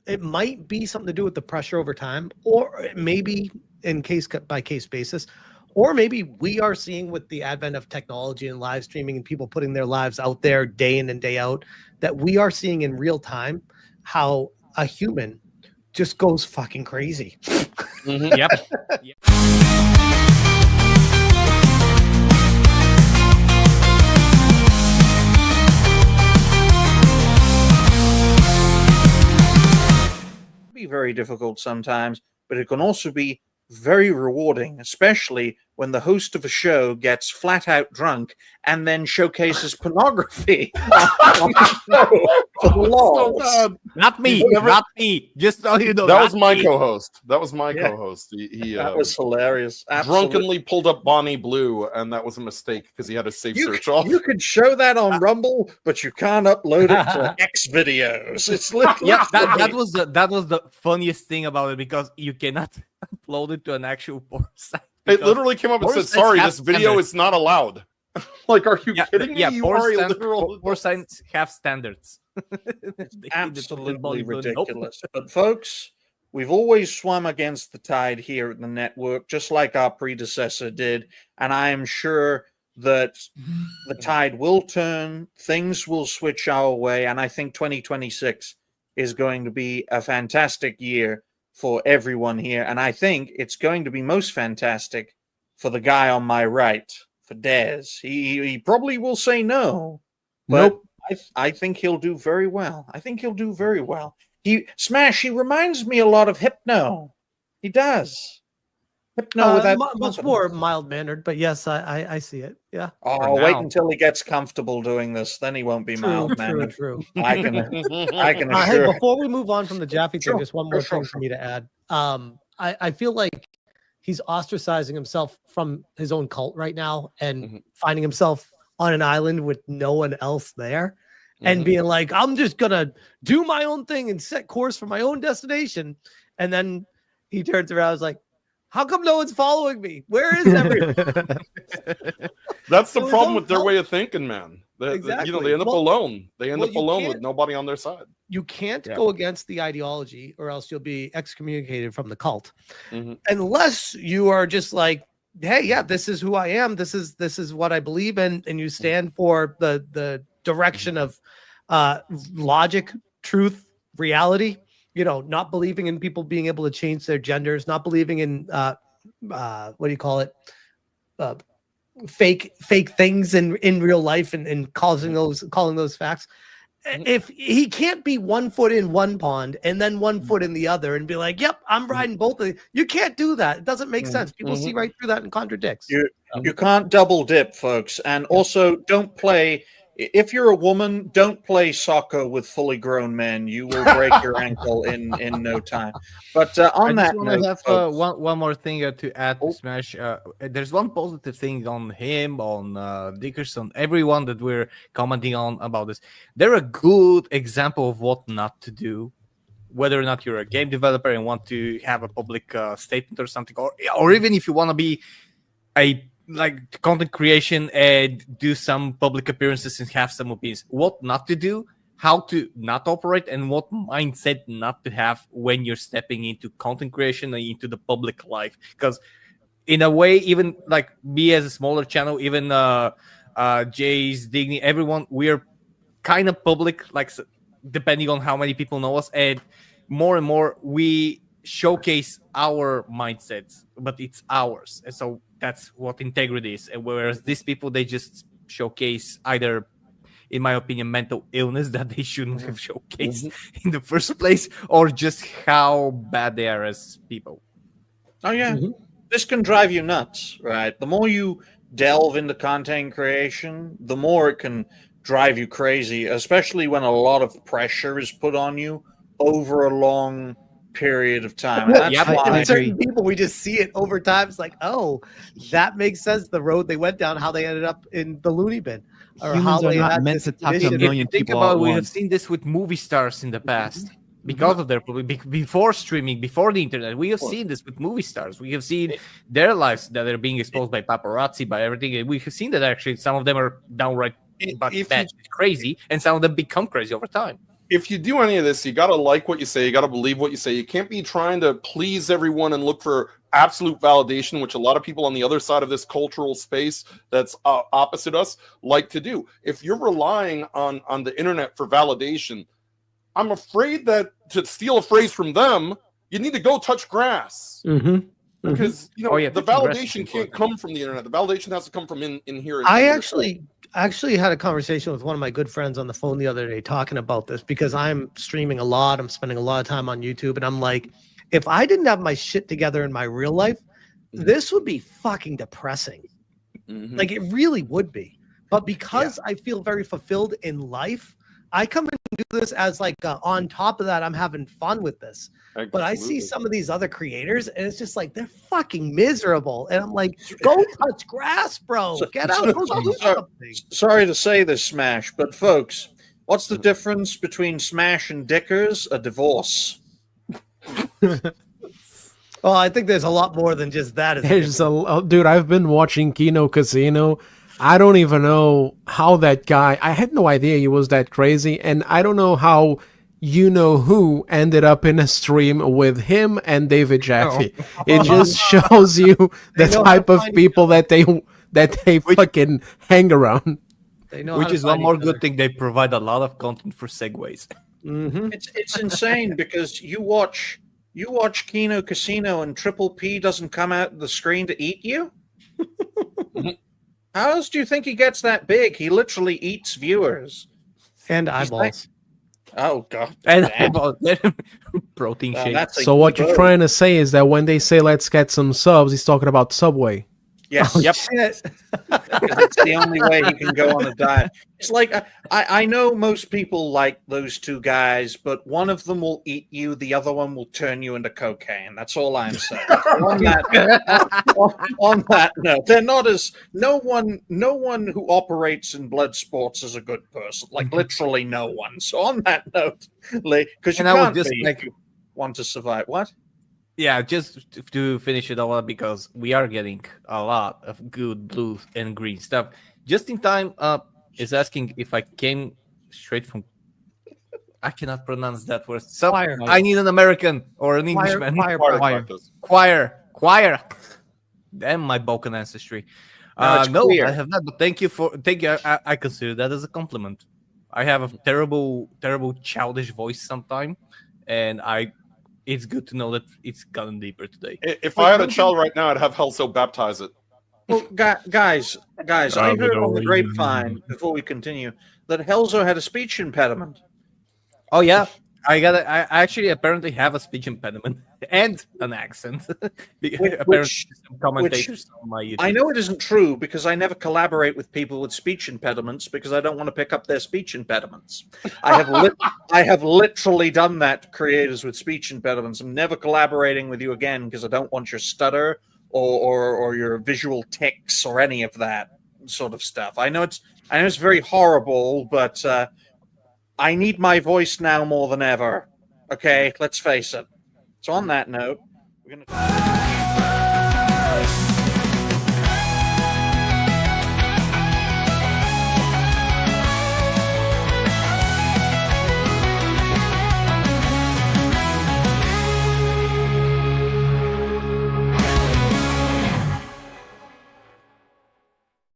it might be something to do with the pressure over time, or maybe in case by case basis, or maybe we are seeing with the advent of technology and live streaming and people putting their lives out there day in and day out, that we are seeing in real time how a human just goes fucking crazy. Mm-hmm. Yep. Be very difficult sometimes, but it can also be very rewarding, especially when the host of a show gets flat out drunk and then showcases pornography on the show for the lols. Not me, not me. Just so you know, that was my co-host. That was my co-host. He that was hilarious. Absolutely. Drunkenly pulled up Bonnie Blue, and that was a mistake because he had a safe search off. You could show that on Rumble, but you can't upload it to X videos. It's literally that was the funniest thing about it, because you cannot upload it to an actual porn site. It literally came up and said, "Sorry, this video is not allowed." Like, are you kidding me? Yeah, you are a literal. Porn sites have standards. Absolutely ridiculous. But folks, we've always swum against the tide here at the network, just like our predecessor did, and I am sure that the tide will turn, things will switch our way, and I think 2026 is going to be a fantastic year for everyone here, and I think it's going to be most fantastic for the guy on my right, for Dez. He probably will say no, but nope. I think he'll do very well. I think he'll do very well. He reminds me a lot of Hypno. He does. Hypno with that much more mild-mannered, but yes, I see it. Yeah. Oh, wait until he gets comfortable doing this, then he won't be mild-mannered. True. I can assure. Hey, before we move on from the Jaffe thing, just one more thing for me to add. I feel like he's ostracizing himself from his own cult right now and finding himself on an island with no one else there and being like, I'm just gonna do my own thing and set course for my own destination. And then he turns around and is like, how come no one's following me? Where is everyone? That's the problem with their way of thinking, man. Exactly. They end up alone. They end up alone with nobody on their side. You can't go against the ideology, or else you'll be excommunicated from the cult. Unless you are just like, hey, yeah, this is who I am. This is what I believe in, and you stand for the direction of logic, truth, reality. Not believing in people being able to change their genders, not believing in what do you call it? Fake things in real life and calling those facts. If he can't be 1 foot in one pond and then 1 foot in the other and be like, yep, I'm riding both of you. You can't do that. It doesn't make sense. People see right through that and contradicts. You can't double dip, folks. And also don't play. If you're a woman, don't play soccer with fully grown men. You will break your ankle in no time. But on that note, I have one more thing to add to Smash. There's one positive thing on him, on Dickerson, everyone that we're commenting on about this. They're a good example of what not to do. Whether or not you're a game developer and want to have a public statement or something, or even if you want to be like content creation and do some public appearances and have some opinions, what not to do, how to not operate, and what mindset not to have when you're stepping into content creation and into the public life. Because in a way, even like me as a smaller channel, even Jay's, Digny, everyone, we're kind of public, like depending on how many people know us, and more we showcase our mindsets, but it's ours. And so that's what integrity is. And whereas these people, they just showcase either, in my opinion, mental illness that they shouldn't have showcased in the first place, or just how bad they are as people. Oh yeah, this can drive you nuts, right? The more you delve into content creation, the more it can drive you crazy, especially when a lot of pressure is put on you over a long period of time. And that's why certain people, we just see it over time. It's like, oh, that makes sense. The road they went down, how they ended up in the loony bin, or Humans how they are not had meant to talk to a million people. We have seen this with movie stars in the past because of their before streaming, before the internet. We have seen this with movie stars. We have seen their lives that are being exposed by paparazzi, by everything. And we have seen that actually some of them are downright crazy, and some of them become crazy over time. if you do any of this, you got to like what you say. You got to believe what you say. You can't be trying to please everyone and look for absolute validation, which a lot of people on the other side of this cultural space that's opposite us like to do. If you're relying on the internet for validation, I'm afraid that to steal a phrase from them, you need to go touch grass. Mm-hmm. Because the validation can't come from the internet. The validation has to come from in here. I actually had a conversation with one of my good friends on the phone the other day talking about this, because I'm streaming a lot. I'm spending a lot of time on YouTube, and I'm like, if I didn't have my shit together in my real life, this would be fucking depressing. Mm-hmm. Like, it really would be. But because I feel very fulfilled in life, I come and do this as like on top of that, I'm having fun with this. Absolutely. But I see some of these other creators, and it's just like they're fucking miserable. And I'm like, go touch grass, bro. Get out. Go do something. Sorry to say this, Smash, but folks, what's the difference between Smash and Dickers? A divorce. Well, I think there's a lot more than just that. Dude, I've been watching Kino Casino. I don't even know how that guy, I had no idea he was that crazy, and I don't know how who ended up in a stream with him and David Jaffe. It just shows you the type of people that they fucking hang around. Which is one more good thing, they provide a lot of content for segues. Mm-hmm. It's insane, because you watch Kino Casino and Triple P doesn't come out of the screen to eat you. How else do you think he gets that big? He literally eats viewers and eyeballs. Oh God! And eyeballs. Protein shake. So what you're trying to say is that when they say let's get some subs, he's talking about Subway. Yes. Oh, yep. Shit. It's the only way he can go on a diet. It's like I know most people like those two guys, but one of them will eat you, the other one will turn you into cocaine. That's all I'm saying. on that note, they're not as no one who operates in blood sports is a good person. Like literally no one. So on that note, because you can't just want to survive. What? Yeah, just to finish it all up, because we are getting a lot of good blue and green stuff. Just in time is asking if I came straight from... I cannot pronounce that word. So I need an American or an Englishman. Choir. Damn my Balkan ancestry. No, I have not, but thank you. I consider that as a compliment. I have a terrible childish voice sometimes, and it's good to know that it's gotten deeper today. If I had a child right now, I'd have Helso baptize it. Well, guys, I heard on the grapevine, before we continue, that Helso had a speech impediment. Oh, yeah. I actually apparently have a speech impediment and an accent. Commentators on my YouTube. I know it isn't true, because I never collaborate with people with speech impediments, because I don't want to pick up their speech impediments. I have literally done that to creators with speech impediments. I'm never collaborating with you again, because I don't want your stutter or your visual tics or any of that sort of stuff. I know it's very horrible, but I need my voice now more than ever. Okay, let's face it. So on that note, we're going to...